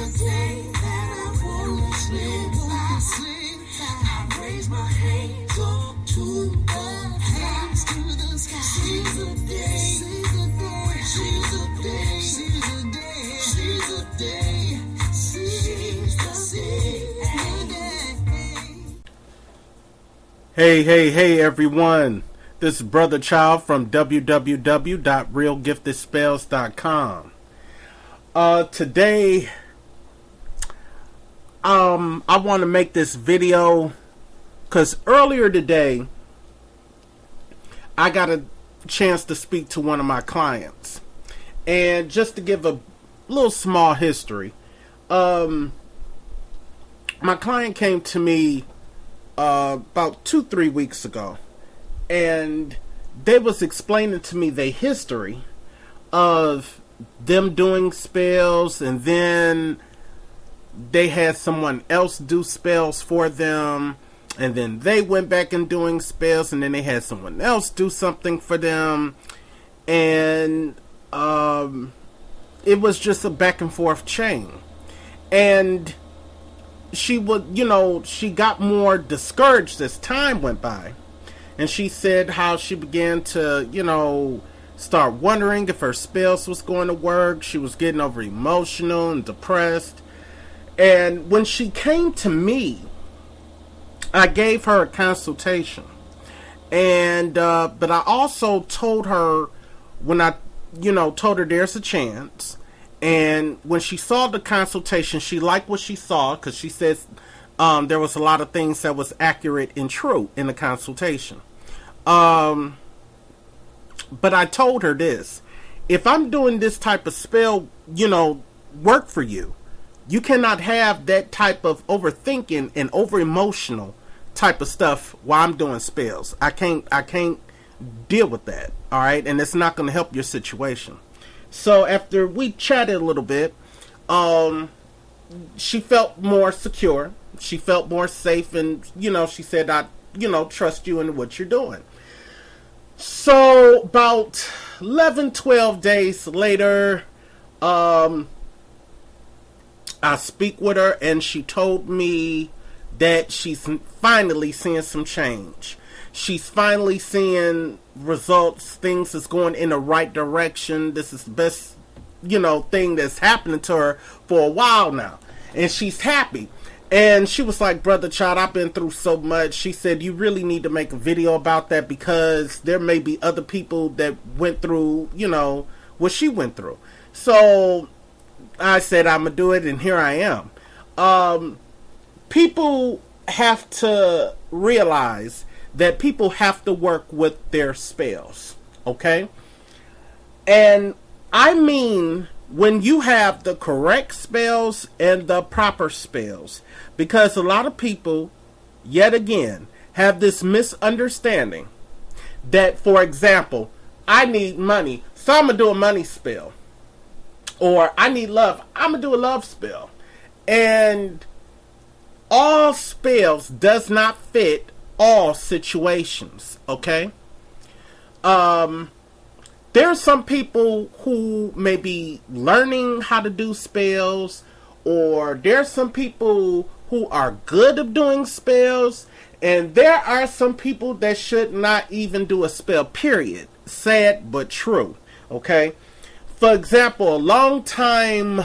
day that I wanna sleep. I raise my hands up to the sky. She's a day. She's a day. She's a day. She's a day. She's a day. Hey everyone. This is Brother Child from www.realgiftedspells.com. Today, I want to make this video because earlier today, I got a chance to speak to one of my clients. And just to give a little small history, my client came to me about 2-3 weeks ago, and they was explaining to me the history of them doing spells, and then they had someone else do spells for them, and then they went back and doing spells, and then they had someone else do something for them, and it was just a back and forth chain. And she would, she got more discouraged as time went by. And she said how she began to, start wondering if her spells was going to work. She was getting over emotional and depressed. And when she came to me, I gave her a consultation. And, but I also told her, when I, told her there's a chance. And when she saw the consultation, she liked what she saw, because she says there was a lot of things that was accurate and true in the consultation. But I told her this: if I'm doing this type of spell, work for you, you cannot have that type of overthinking and over emotional type of stuff while I'm doing spells. I can't deal with that. All right, and it's not going to help your situation. So after we chatted a little bit, she felt more secure. She felt more safe, and she said, I trust you in what you're doing. So about 11-12 days later, I speak with her, and she told me that she's finally seeing some change. She's finally seeing results. Things is going in the right direction. This is the best, thing that's happening to her for a while now. And she's happy. And she was like, Brother Child, I've been through so much. She said, you really need to make a video about that, because there may be other people that went through, what she went through. So I said, I'm going to do it, and here I am. People have to realize that people have to work with their spells, okay? And I mean when you have the correct spells and the proper spells, because a lot of people, yet again, have this misunderstanding that, for example, I need money, so I'm going to do a money spell. Or I need love, I'm going to do a love spell. And all spells does not fit all situations, okay? There are some people who may be learning how to do spells, or there are some people who are good at doing spells, and there are some people that should not even do a spell, period. Sad but true, okay? For example, a long time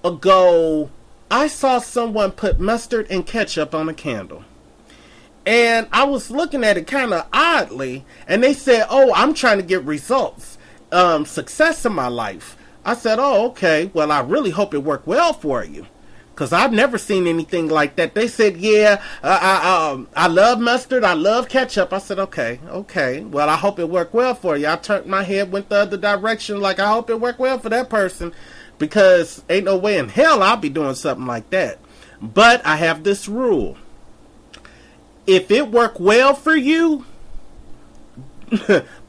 ago, I saw someone put mustard and ketchup on a candle. And I was looking at it kind of oddly, and they said, oh, I'm trying to get results, success in my life. I said, oh, okay, well, I really hope it worked well for you, because I've never seen anything like that. They said, yeah, I love mustard, I love ketchup. I said, okay, well, I hope it worked well for you. I turned my head, went the other direction, like, I hope it worked well for that person, because ain't no way in hell I'll be doing something like that. But I have this rule. If it worked well for you,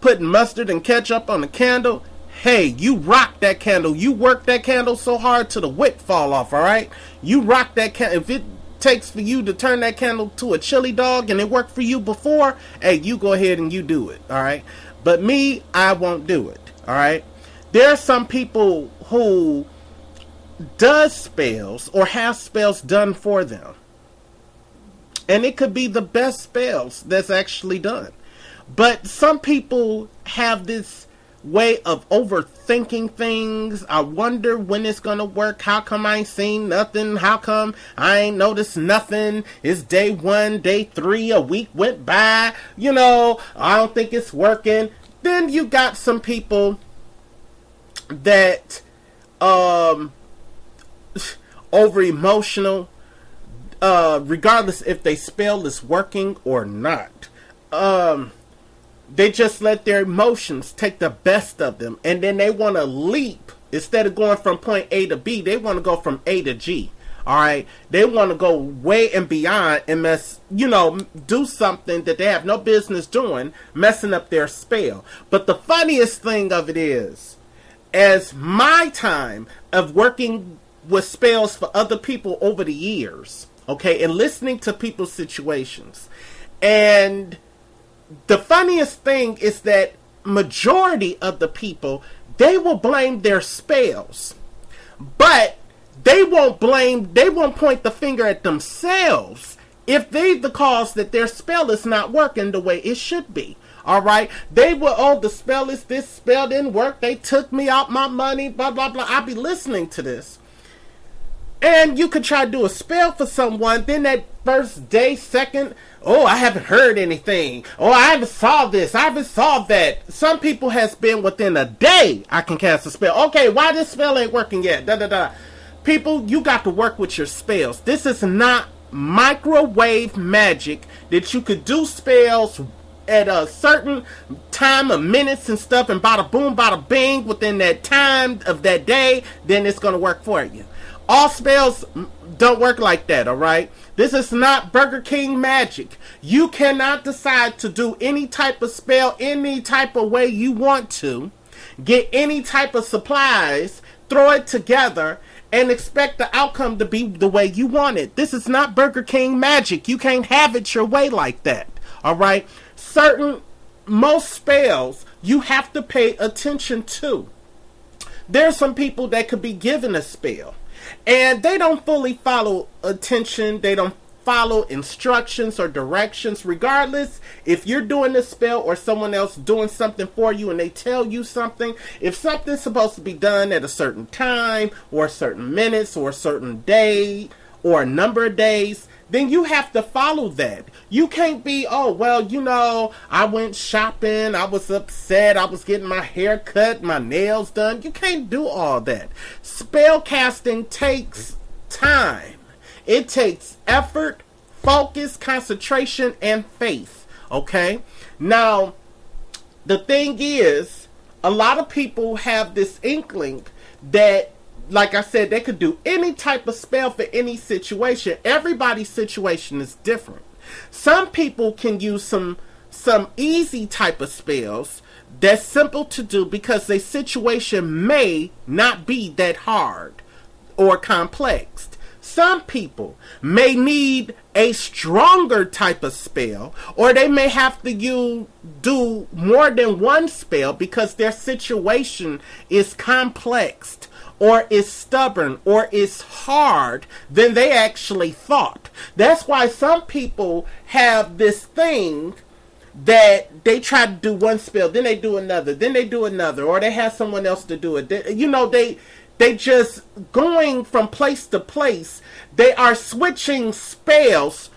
putting mustard and ketchup on a candle, hey, you rock that candle. You work that candle so hard till the wick fall off, all right? You rock that candle. If it takes for you to turn that candle to a chili dog and it worked for you before, hey, you go ahead and you do it, all right? But me, I won't do it, all right? There are some people who does spells or has spells done for them. And it could be the best spells that's actually done. But some people have this way of overthinking things. I wonder when it's gonna work. How come I ain't seen nothing? How come I ain't noticed nothing? It's day 1, day 3, a week went by. I don't think it's working. Then you got some people that over emotional, regardless if they spell is working or not. They just let their emotions take the best of them, and then they want to leap. Instead of going from point A to B, they want to go from A to G. All right, they want to go way and beyond and do something that they have no business doing, messing up their spell. But the funniest thing of it is, as my time of working with spells for other people over the years, okay, and listening to people's situations, and the funniest thing is that majority of the people, they will blame their spells, but they won't point the finger at themselves if they the cause that their spell is not working the way it should be. All right, they will, oh, the spell is this, spell didn't work, they took me out my money, blah blah blah. I'll be listening to this, and you could try to do a spell for someone, then that first day, second, oh, I haven't heard anything, oh, I haven't saw this, I haven't saw that. Some people has been within a day I can cast a spell. Okay, why this spell ain't working yet? Da da da. People, you got to work with your spells. This is not microwave magic that you could do spells at a certain time of minutes and stuff, and bada boom, bada bing, within that time of that day, then it's going to work for you. All spells don't work like that, alright? This is not Burger King magic. You cannot decide to do any type of spell any type of way you want to, get any type of supplies, throw it together, and expect the outcome to be the way you want it. This is not Burger King magic. You can't have it your way like that, alright? Most spells you have to pay attention to. There's some people that could be given a spell and they don't fully follow attention. They don't follow instructions or directions. Regardless if you're doing the spell or someone else doing something for you and they tell you something, if something's supposed to be done at a certain time or certain minutes or a certain day or a number of days, then you have to follow that. You can't be, oh, well, I went shopping, I was upset, I was getting my hair cut, my nails done. You can't do all that. Spell casting takes time. It takes effort, focus, concentration, and faith. Okay? Now, the thing is, a lot of people have this inkling that, like I said, they could do any type of spell for any situation. Everybody's situation is different. Some people can use some easy type of spells that's simple to do because their situation may not be that hard or complex. Some people may need a stronger type of spell, or they may have to do more than one spell because their situation is complex, or is stubborn, or is hard than they actually thought. That's why some people have this thing that they try to do one spell, then they do another, then they do another, or they have someone else to do it. They just going from place to place. They are switching spells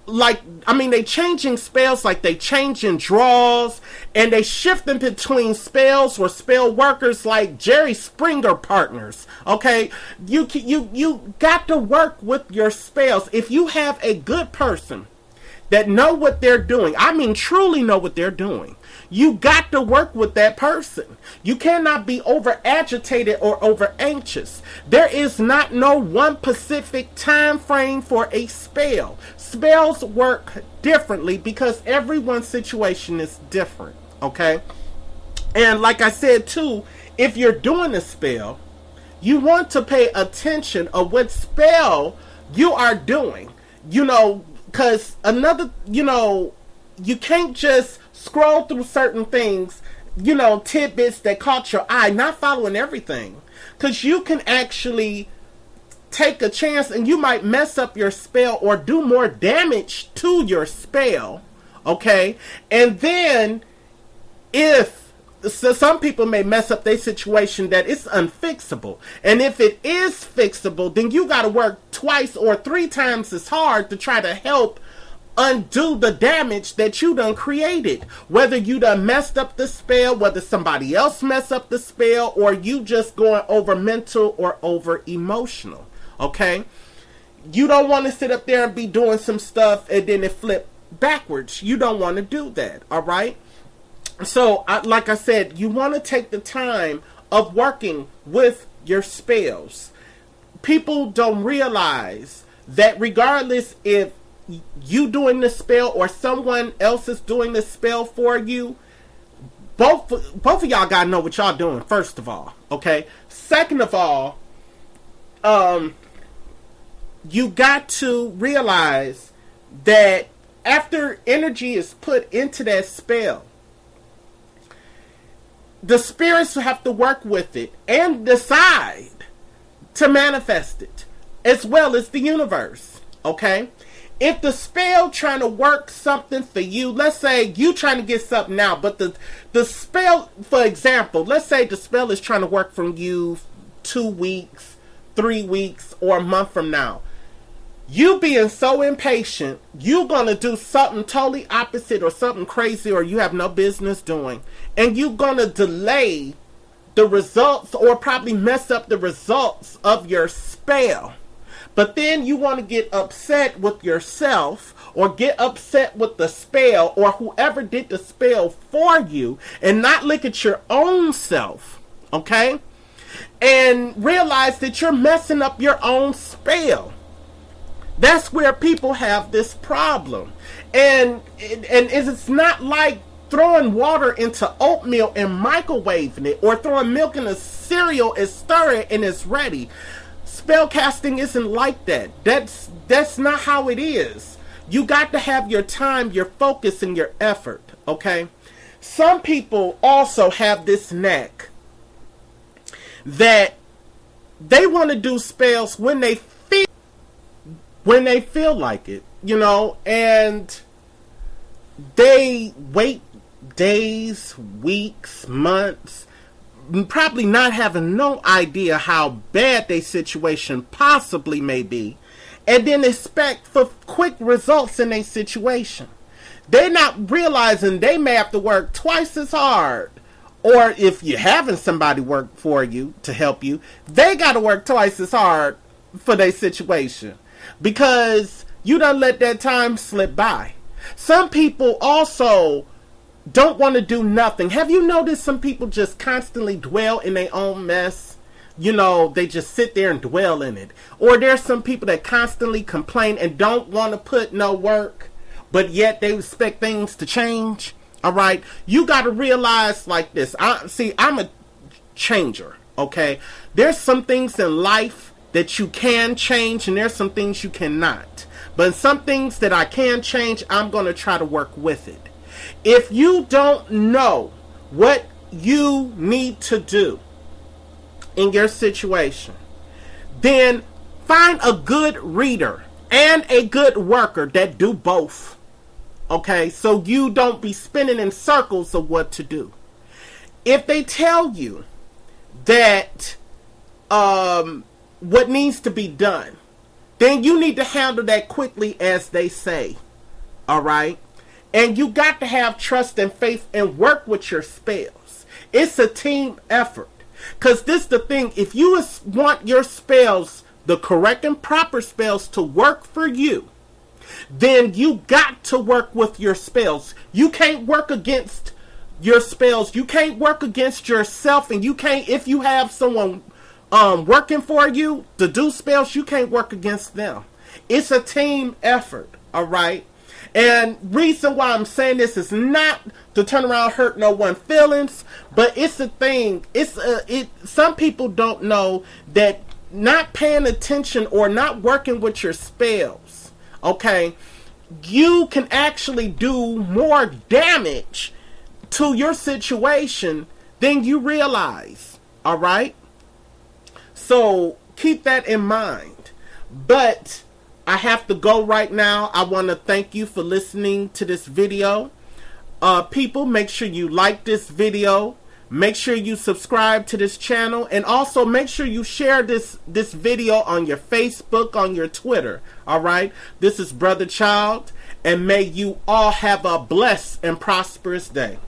they changing spells like they changing draws, and they shifting between spells or spell workers like Jerry Springer partners. Okay, you got to work with your spells. If you have a good person that know what they're doing, I mean truly know what they're doing, you got to work with that person. You cannot be over agitated or over anxious. There is not no one specific time frame for a spell. Spells work differently because everyone's situation is different. Okay? And like I said too, if you're doing a spell, you want to pay attention of what spell you are doing. Because you can't just scroll through certain things, tidbits that caught your eye, not following everything. Because you can actually take a chance and you might mess up your spell or do more damage to your spell. Okay? And then if so some people may mess up their situation that it's unfixable. And if it is fixable, then you got to work twice or three times as hard to try to help undo the damage that you done created. Whether you done messed up the spell, whether somebody else messed up the spell, or you just going over mental or over emotional. Okay? You don't want to sit up there and be doing some stuff and then it flip backwards. You don't want to do that. All right? So, like I said, you want to take the time of working with your spells. People don't realize that regardless if you doing the spell or someone else is doing the spell for you, both of y'all gotta know what y'all doing, first of all. Okay? Second of all, you got to realize that after energy is put into that spell, the spirits have to work with it and decide to manifest it, as well as the universe. Okay? If the spell trying to work something for you, let's say you trying to get something now, but the spell, for example, let's say the spell is trying to work from you 2 weeks, 3 weeks, or a month from now. You being so impatient, you're going to do something totally opposite or something crazy or you have no business doing. And you're going to delay the results or probably mess up the results of your spell. But then you want to get upset with yourself or get upset with the spell or whoever did the spell for you and not look at your own self. Okay? And realize that you're messing up your own spell. That's where people have this problem. And it's not like throwing water into oatmeal and microwaving it, or throwing milk in a cereal and stir it and it's ready. Spell casting isn't like that. That's not how it is. You got to have your time, your focus, and your effort. Okay? Some people also have this knack that they want to do spells when they feel like it, you know, and they wait days, weeks, months, probably not having no idea how bad their situation possibly may be, and then expect for quick results in their situation. They're not realizing they may have to work twice as hard, or if you're having somebody work for you to help you, they got to work twice as hard for their situation. Because you done let that time slip by. Some people also don't want to do nothing. Have you noticed some people just constantly dwell in their own mess? You know, they just sit there and dwell in it. Or there's some people that constantly complain and don't want to put no work, but yet they expect things to change. All right? You got to realize like this. I'm a changer, okay? There's some things in life that you can change, and there's some things you cannot. But some things that I can change, I'm going to try to work with it. If you don't know what you need to do in your situation, then find a good reader and a good worker that do both. Okay? So you don't be spinning in circles of what to do. If they tell you that what needs to be done, then you need to handle that quickly, as they say. All right? And you got to have trust and faith and work with your spells. It's a team effort. Because this is the thing. If you want your spells, the correct and proper spells, to work for you, then you got to work with your spells. You can't work against your spells. You can't work against yourself. And you can't, if you have someone working for you to do spells, you can't work against them. It's a team effort, all right? And reason why I'm saying this is not to turn around hurt no one feelings, but it's a thing. Some people don't know that not paying attention or not working with your spells, okay, you can actually do more damage to your situation than you realize, all right? So keep that in mind. But I have to go right now. I want to thank you for listening to this video. People, make sure you like this video. Make sure you subscribe to this channel. And also make sure you share this video on your Facebook, on your Twitter. Alright? This is Brother Child. And may you all have a blessed and prosperous day.